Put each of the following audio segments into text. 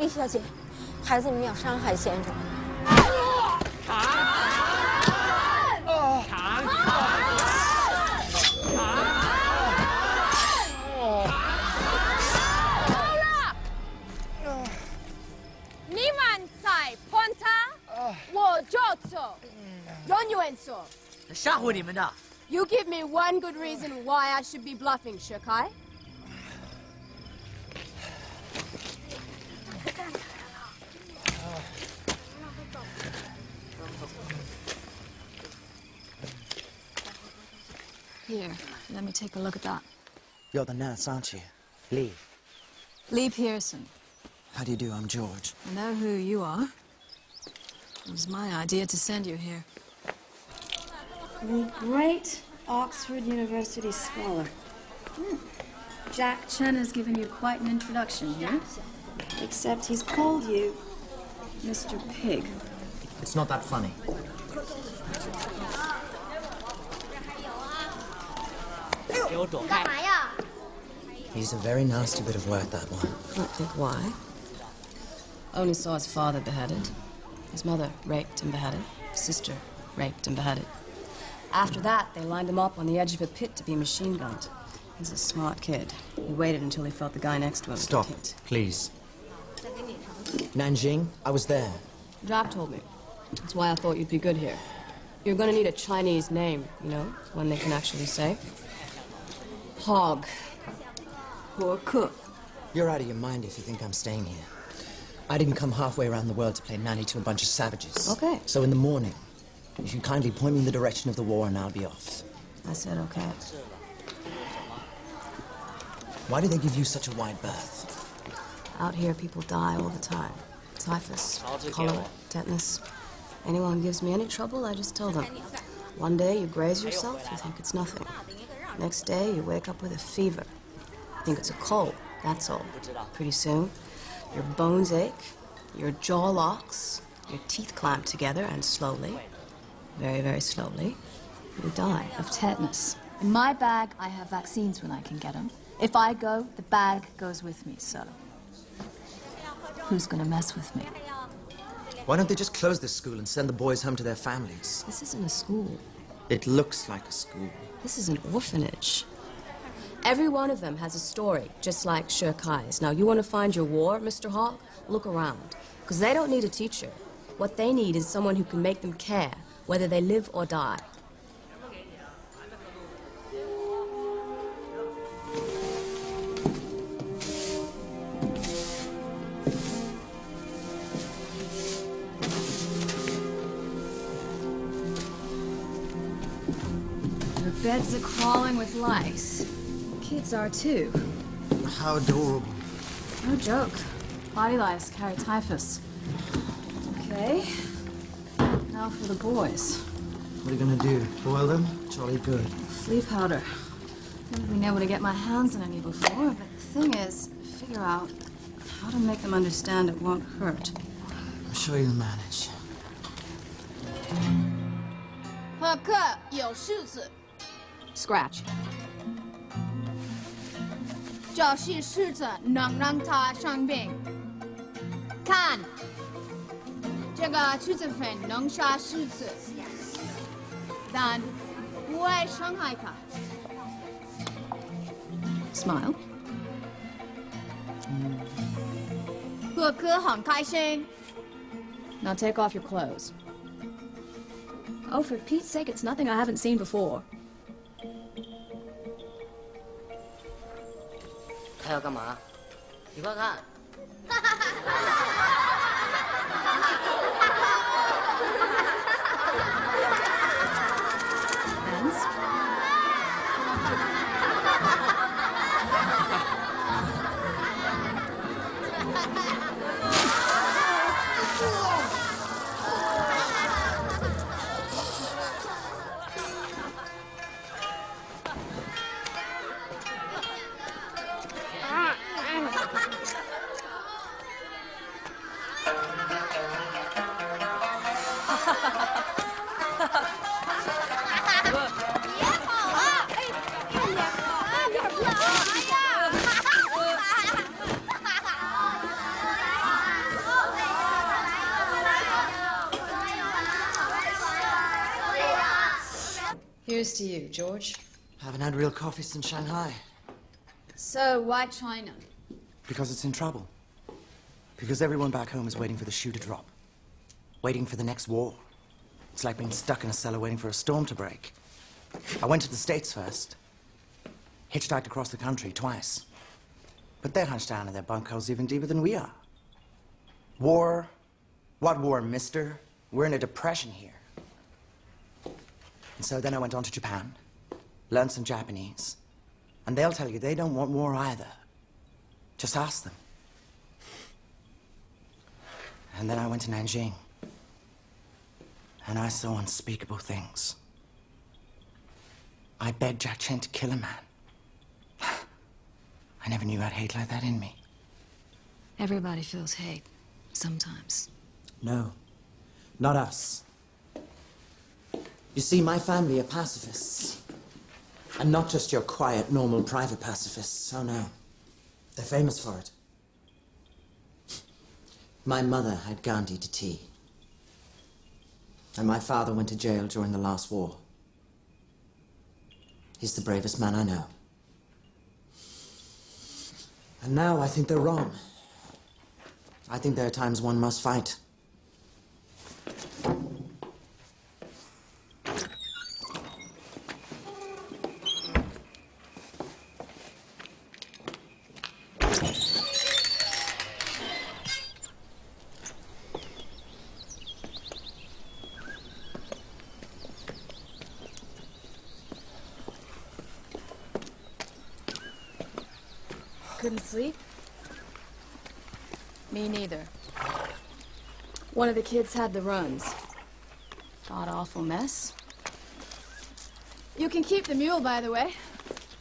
李小姐，孩子没有伤害先生。你们再碰他，我就走，永远走。吓唬你们的。 You give me one good reason why I should be bluffing, Shikai. Here, let me take a look at that. You're the nurse, aren't you? Lee. Lee Pearson. How do you do? I'm George. I know who you are. It was my idea to send you here. The great Oxford University scholar. Jack Chen has given you quite an introduction here. Except he's called you Mr. Pig. It's not that funny. He's a very nasty bit of work, that one. Can't think why. Only saw his father beheaded. His mother raped and beheaded. His sister raped and beheaded. After that, they lined him up on the edge of a pit to be machine gunned. He's a smart kid. He waited until he felt the guy next to him. Stop, please. Nanjing, I was there. Jack told me. That's why I thought you'd be good here. You're gonna need a Chinese name, you know, one they can actually say. Hogg. Or cook. You're out of your mind if you think I'm staying here. I didn't come halfway around the world to play nanny to a bunch of savages. Okay. So in the morning, if you kindly point me in the direction of the war and I'll be off. I said okay. Why do they give you such a wide berth? Out here, people die all the time. Typhus, cholera, tetanus. Anyone who gives me any trouble, I just tell them. One day you graze yourself, you think it's nothing. Next day you wake up with a fever. You think it's a cold, that's all. Pretty soon, your bones ache, your jaw locks, your teeth clamp together, and slowly, very, very slowly, you die. Of tetanus. In my bag, I have vaccines when I can get them. If I go, the bag goes with me, so who's gonna mess with me? Why don't they just close this school and send the boys home to their families? This isn't a school. It looks like a school. This is an orphanage. Every one of them has a story, just like Shirkai's. Now, you want to find your war, Mr. Hogg? Look around. Because they don't need a teacher. What they need is someone who can make them care, whether they live or die. The beds are crawling with lice. Kids are too. How adorable. No joke. Body lice carry typhus. Okay. Now for the boys. What are you gonna do? Boil them? Jolly good. Flea powder. Never been able to get my hands on any before, but the thing is, figure out how to make them understand it won't hurt. I'm sure you'll manage. 何克有柿子， Scratch. 就是柿子能让他生病。看，这个柿子粉能杀柿子，但不会伤害它。 Smile. 何克很开心。 Now take off your clothes. Oh, for Pete's sake, it's nothing I haven't seen before. 他要干嘛？你快看。Here's to you, George. Haven't had real coffee since Shanghai. So, why China? Because it's in trouble. Because everyone back home is waiting for the shoe to drop. Waiting for the next war. It's like being stuck in a cellar waiting for a storm to break. I went to the States first. Hitchhiked across the country twice. But they're hunched down in their bunk holes even deeper than we are. War? What war, mister? We're in a depression here. And so then I went on to Japan, learned some Japanese, and they'll tell you they don't want war either. Just ask them. And then I went to Nanjing, and I saw unspeakable things. I begged Jack Chen to kill a man. I never knew I'd hate like that in me. Everybody feels hate, sometimes. No, not us. You see, my family are pacifists. And not just your quiet, normal, private pacifists. Oh, no. They're famous for it. My mother had Gandhi to tea. And my father went to jail during the last war. He's the bravest man I know. And now I think they're wrong. I think there are times one must fight. Couldn't sleep? Me neither. One of the kids had the runs. God-awful mess. You can keep the mule, by the way.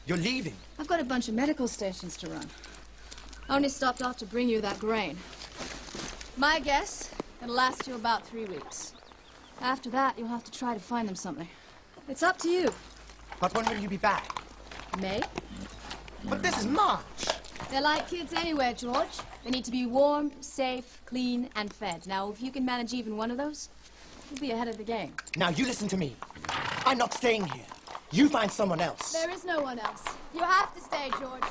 You're leaving? I've got a bunch of medical stations to run. I only stopped off to bring you that grain. My guess, it'll last you about 3 weeks. After that, you'll have to try to find them something. It's up to you. But when will you be back? May? But this is March. They're like kids anywhere, George. They need to be warm, safe, clean, and fed. Now, if you can manage even one of those, you'll be ahead of the game. Now, you listen to me. I'm not staying here. You find someone else. There is no one else. You have to stay, George.